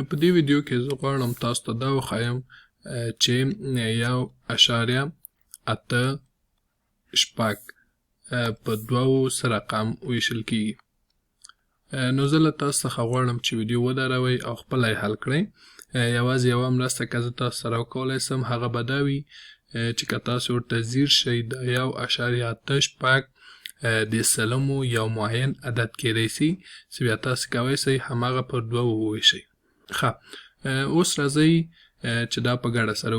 په دې ویډیو کې زه غواړم تاسو ته دا وښایم چې 1.86 په دوو سره رقم ویشل کیږي. نو زه له تاسو څخه غواړم چې ویډیو ودروئ او خپله یې حل کړئ. یوازې یوه مرسته که زه تاسو سره وکولی سم هغه به دا وي چې که تاسو ورته ځیر شئ د 1.86 د سلمو یو معین عدد کیدی سي چې بیا تاسو کولی سئ هماغه پر دوو وویشئ. ښه اوس راځئ چې دا په ګډه سره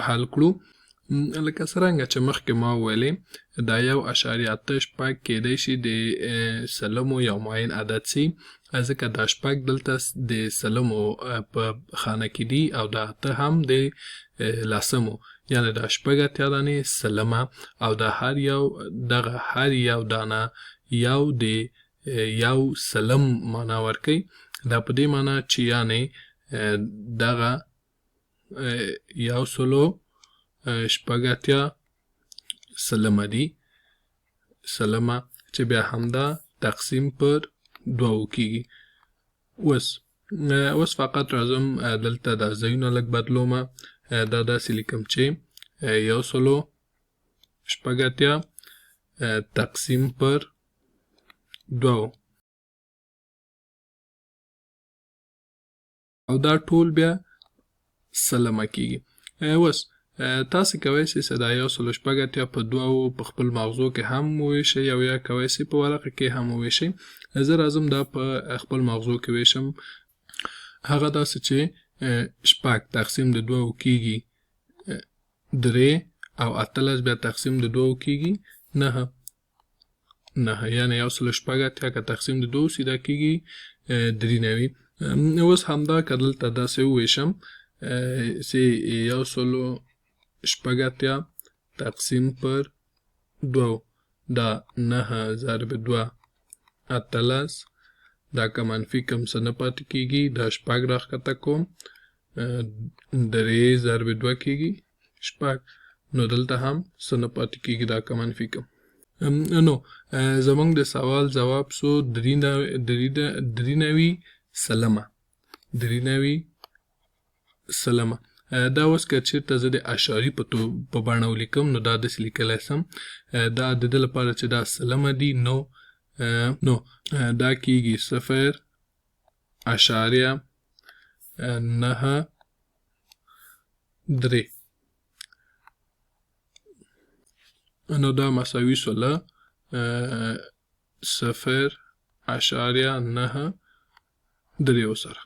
حل کړو. لکه څرنګه چې مخکې ما وویلې دا 1.86 کیدی شي د سلمو یو معین عدد سي ځکه دا شپږ دلته د سلمو په خانه کې دي او دا اته هم د لسمو، یعنې دا شپږ اتیا دانې سلمه او دا هر یو دانه یو د یو سلم معنا ورکوي. دا په دې معنا چې یعنې دغه 1.86 سلمه دي سلمه چې بیا همدا تقسیم پر دوو کیږي. اوس فقط راځم دلته دا ځایونه لږ بدلومه. دا داسې لیکم چې 1.86 تقسیم پر دوو او دا ټول بیا سلمه کیږي. اوس تاسو کولی شئ چې دا 1.86 په دوو په خپل مغزو کې هم وویشئ او یا کولی شئ په ورقه کې هم وویشئ. زه راځم دا په خپل مغزو کې ویشم. هغه داسې چې شپږ تقسیم د دوو کیږي 3 او 18 بیا تقسیم د دوو کیږي 9 یعنې 1.86 که تقسیم د دوو سي دا کیږي 93. اوس همدا که دلته داسې وویشم چې 1.86 تقسیم پر دوو دا 9 ضرب 2 18 دا که منفي کم څه نه پاتې کیږي دا شپږ راښکته کوم 3 ضرب 2 کیږي شپږ، نو دلته هم څه نه پاتې کیږي دا که منفي کم. نو زمونږ د سوال جواب سو 93 سلمه. دا اوس که چېرته زه د اشاري په بڼه ولیکم نو دا داسې لیکلی سم. دا د ده لپاره چې دا سلمه دي نو دا کیږي 0.93 نو دا مساوي سو له 0.93 سره.